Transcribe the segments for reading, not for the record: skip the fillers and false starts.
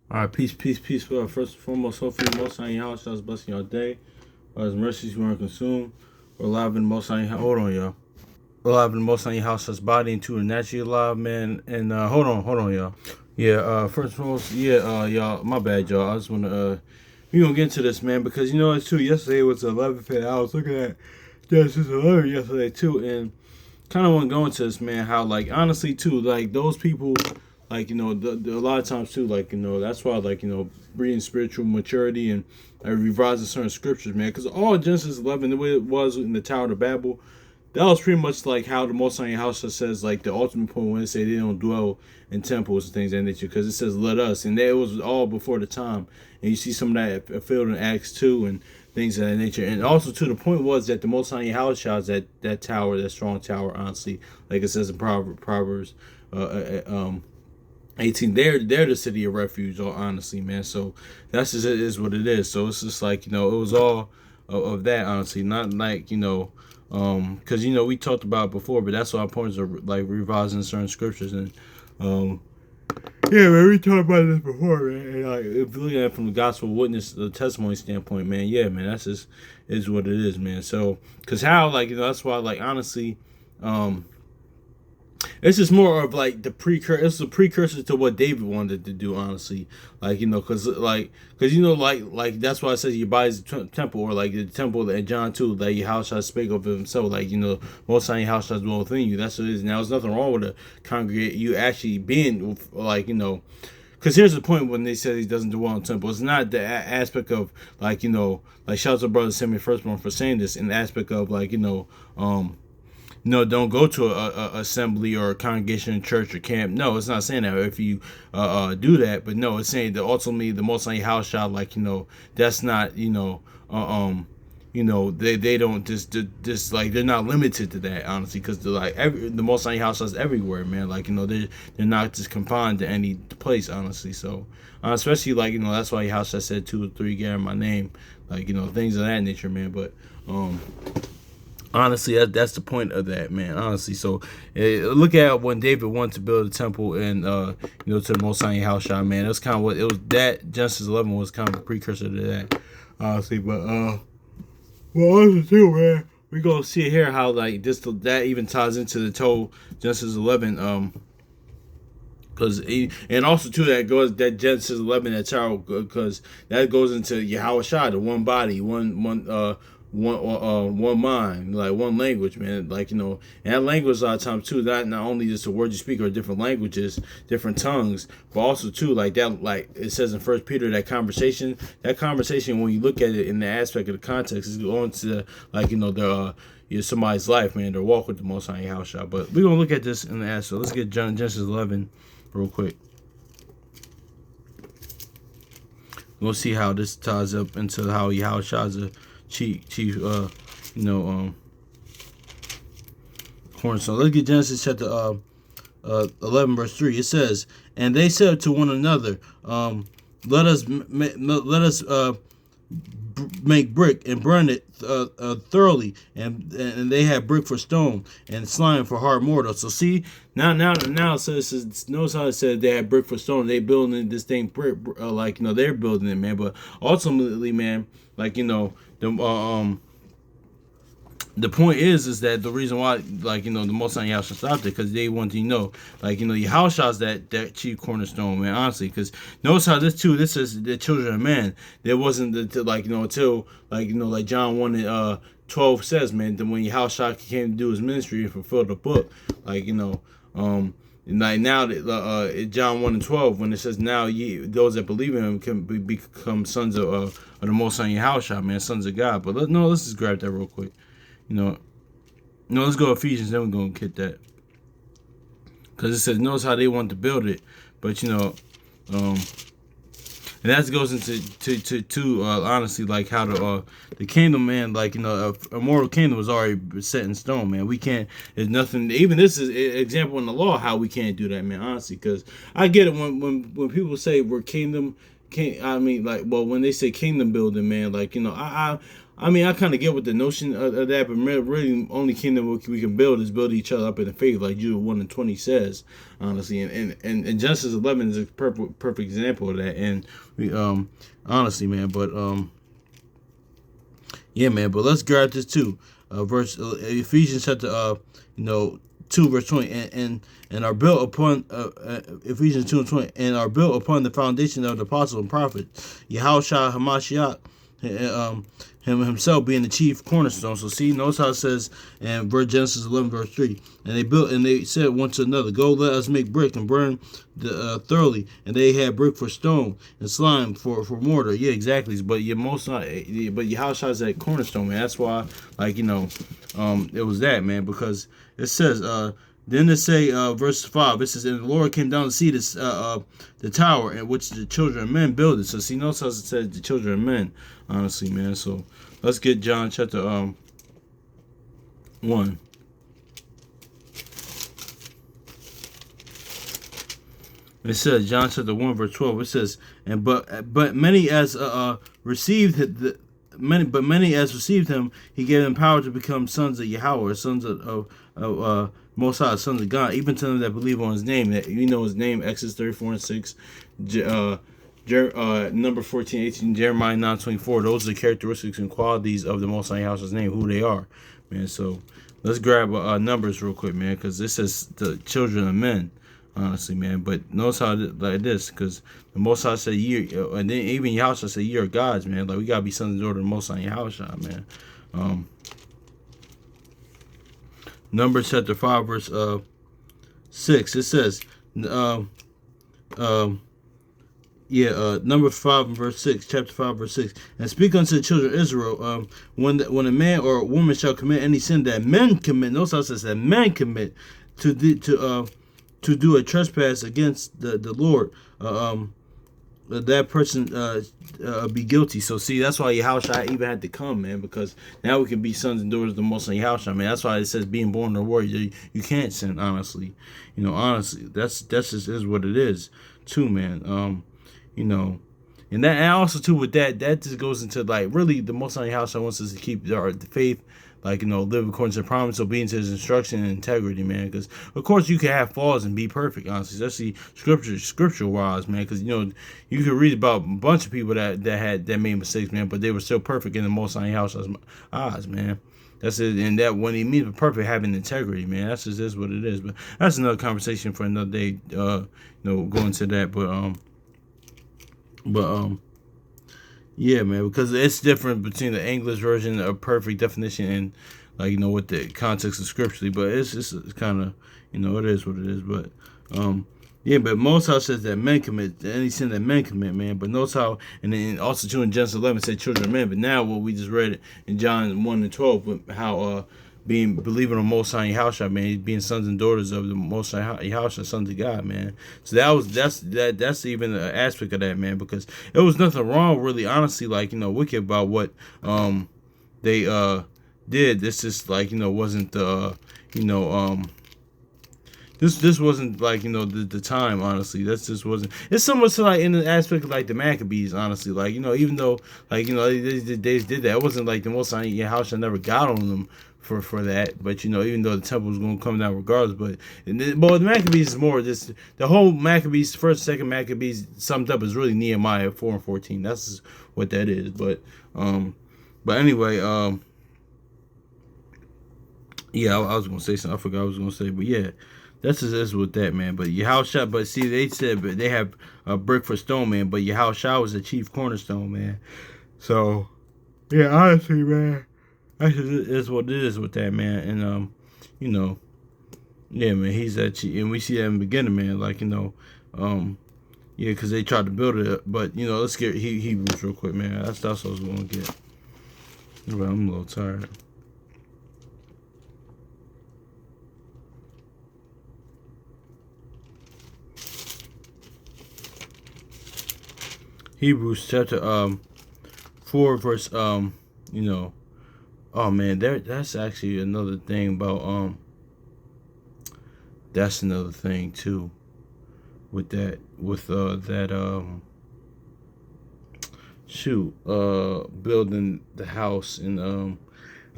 All right, peace, peace, peace. First and foremost, hopefully, most on your house, shall blessing your day. His mercies you weren't consumed. We're alive in the most on your house. Hold on, y'all. We're alive in the most on your house, that's body into a naturally alive, man. And hold on, y'all. Yeah, first and foremost, yeah, y'all, my bad, y'all. I just want to, we gonna get into this, man, because you know it's true. Yesterday was the 11th, and I was looking at Genesis 11 yesterday too, and kind of want to go into this, man. How like honestly too, like those people, like a lot of times too, like that's why like reading spiritual maturity and revising certain scriptures, man. Because all Genesis 11, the way it was in the Tower of Babel, that was pretty much like how the Most High House says like the ultimate point when they say they don't dwell in temples and things of that nature, because it says let us, and that was all before the time. And you see some of that fulfilled in Acts 2 and things of that nature. And also too, the point was that the Most High House shows that tower, that strong tower, honestly, like it says in Proverbs uh, uh, um 18, they're the city of refuge, or honestly, man. So that's just it is what it is. So it's just like it was all of that, honestly, not like because we talked about it before, but that's why importance of like revising certain scriptures. And um yeah, man, we talked about this before, man. And, like, if you look at it from the gospel witness, the testimony standpoint, man, yeah, man, that's just is what it is, man. So because how like that's why like honestly, um it's just more of like the precursor. It's a precursor to what David wanted to do, honestly. Like because like that's why it says your body's temple, or like the temple that John 2, like your house shall speak of himself. Like most time your house shall dwell within you. That's what it is. Now there's nothing wrong with a congregate. You actually being like because here's the point when they say he doesn't dwell in temple. It's not the aspect of like like shout out to brother Sammy Firstborn for saying this, in the aspect of like no, don't go to a assembly or a congregation, church or camp. No, it's not saying that if you do that, but no, it's saying that ultimately the Most High house shall like that's not they don't just like they're not limited to that, honestly, because the Most High house is everywhere, man. Like they're not just confined to any place, honestly. So especially like that's why your house I said 2 or 3 gather my name, like things of that nature, man. But honestly, that's the point of that, man. Honestly, so look at when David wanted to build a temple and to the Most High house, shot, man. It was kind of what it was. That Genesis 11 was kind of a precursor to that, honestly. But well, also too, man, we gonna see here how like this that even ties into the total Genesis 11. Because and also too that Genesis 11 that child, because that goes into Yahweh Shai, the one body, one mind, like one language, man. Like and that language a lot of times too, not only just the words you speak are different languages, different tongues, but also too like that, like it says in First Peter, that conversation when you look at it in the aspect of the context is going to like the somebody's life, man, their walk with the Most High house shot. But we're gonna look at this in the aspect. So let's get Genesis 11 real quick. We'll see how this ties up into how Yahushua's chief cornerstone. Let's get Genesis chapter 11 verse 3. It says, and they said to one another, let us make brick and burn it thoroughly, and they had brick for stone and slime for hard mortar. So see, now it says, notice how it said they had brick for stone. They building this thing brick, like they're building it, man. But ultimately, man, like the point is that the reason why, like the Most High Yahweh stopped it, because they want to like Yahweh's that chief cornerstone, man. Honestly, because notice how this is the children of man. There wasn't until like John 1 and 12 says, man, that when Yahweh came to do his ministry and fulfill the book, like like now that John 1 and 12, when it says now those that believe in him can become sons of the Most High Yahweh, man, sons of God. But let's just grab that real quick. No, let's go Ephesians, then we're going to get that. Because it says, notice how they want to build it. But, and that goes into honestly, like how the kingdom, man, like, a mortal kingdom was already set in stone, man. We can't, there's nothing, even this is an example in the law how we can't do that, man, honestly. Because I get it when people say we're kingdom, I mean, like, well, when they say kingdom building, man, like, I mean, I kind of get what the notion of that, but really, only kingdom we can build is build each other up in the faith, like Jude 1:20 says, honestly. And Genesis 11 is a perfect example of that. And we, honestly, man, but, yeah, man, but let's grab this too. Verse Ephesians chapter, 2 verse 20, and are built upon Ephesians 2:20, and are built upon the foundation of the apostles and prophets, Yahushua Hamashiach, him himself being the chief cornerstone. So see, notice how it says in Genesis 11 verse 3, and they built and they said one to another, go, let us make brick and burn thoroughly. And they had brick for stone and slime for mortar. Yeah, exactly. But Yahushua is that cornerstone, man. That's why, it was that, man, because it says then it say verse 5, it says, and the Lord came down to see this the tower in which the children of men builded. So see, notice how it says the children of men, honestly, man. So let's get John chapter 1. It says John chapter 1 verse 12. It says, and but many as received many as received him, he gave them power to become sons of Yahweh, sons of Most High, sons of God, even to them that believe on his name. That his name, Exodus 34:6, number 14:18, Jeremiah 9:24. Those are the characteristics and qualities of the Most High Yahweh's name, who they are, man. So let's grab numbers real quick, man, because this is the children of men, honestly, man. But notice how like this, because the Most High said and then even Yahushua said ye are gods, man. Like we gotta be sons and daughters of the Most High Yahushua, man. Numbers chapter 5 verse 6. It says, number 5 and verse 6, chapter 5 verse 6, and speak unto the children of Israel, when a man or a woman shall commit any sin that men commit. Notice how it says that men commit to do a trespass against the Lord, that person be guilty. So see, that's why Yahushua even had to come, man, because now we can be sons and daughters of the Most High Yahushua, man. That's why it says being born in the world, you can't sin, honestly. Honestly, that's just is what it is, too, man. And that, and also too with that just goes into like really the Most High Yahushua wants us to keep the faith, live according to the promise, obedience to his instruction and integrity, man. Because of course you can have flaws and be perfect, honestly, especially scriptural wise, man. Because you can read about a bunch of people that made mistakes, man, but they were still perfect in the Most High House's eyes, man. That's it. And that when he means perfect, having integrity, man. That's just is what it is. But that's another conversation for another day. Going to that, but yeah, man, because it's different between the English version of perfect definition and what the context of scripturally. But it's kind of it is what it is. But yeah, but Most High says that men commit any sin that men commit, man. But notice how, and then also too in Genesis 11 said children of men. But now what we just read in John 1 and 12, with how believing on Most High Yahushua, man, being sons and daughters of the Most High Yahushua, sons of God, man. So that's even an aspect of that, man, because it was nothing wrong, really, honestly, wicked about what they did. This just wasn't this wasn't the time, honestly. That's just wasn't. It's somewhat to in the aspect of the Maccabees, honestly. Even though they did that, it wasn't the Most High Yahushua never got on them for that. But even though the temple was going to come down regardless, the Maccabees is more just the whole Maccabees, first, second Maccabees summed up is really Nehemiah 4 and 14. That's what that is. But anyway, yeah, I was gonna say something. I forgot what I was gonna say, but yeah. That's just with that, man. But Yahushua, but see, they said but they have a brick for stone, man. But Yahushua was the chief cornerstone, man. So, yeah, honestly, man, that's just what it is with that, man. And yeah, man, he's that chief, and we see that in the beginning, man. Yeah, because they tried to build it, but let's get Hebrews real quick, man. That's what I was gonna get. But I'm a little tired. Hebrews chapter 4 verse oh man, that's actually another thing about that's another thing too with that building the house. And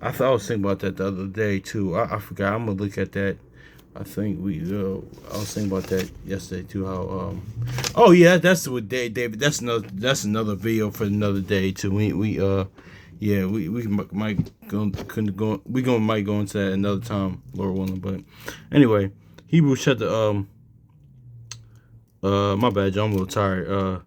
I was thinking about that the other day too. I forgot. I'm gonna look at that. I think I was thinking about that yesterday too. How oh yeah, that's what day, David. That's another video for another day too. Yeah, we might go couldn't go we gonna might go into that another time, Lord willing. But anyway, Hebrews chapter my bad, John, I'm a little tired.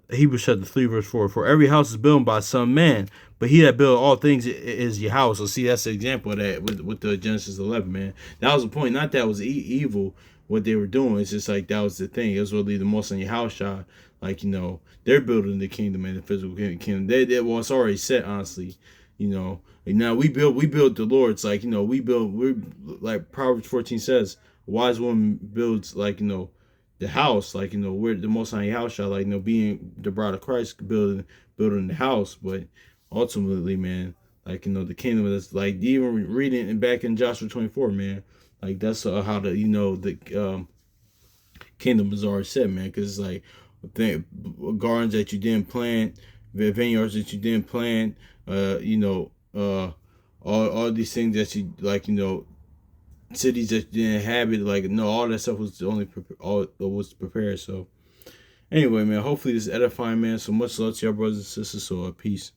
Hebrews chapter 3 verse 4. For every house is built by some man, but he that built all things is your house. So see, that's the example of that with the Genesis 11, man. That was the point. Not that it was evil what they were doing. It's just like that was the thing. It was really the most on your house shot. Like, they're building the kingdom and the physical kingdom. Well, it's already set, honestly. And now we build the Lord. It's like, we're like Proverbs 14 says, a wise woman builds, like, the house, like, we're the most on your house shot, like, being the bride of Christ, building the house. But ultimately, man, like, the kingdom is like, even reading it back in Joshua 24, man, like, that's how the kingdom is already set, man. Because it's like gardens that you didn't plant, vineyards that you didn't plant, all these things that you, like, cities that you didn't inhabit, like, no, all that stuff was all was prepared. So anyway, man, hopefully this is edifying, man. So much love to y'all brothers and sisters. So peace.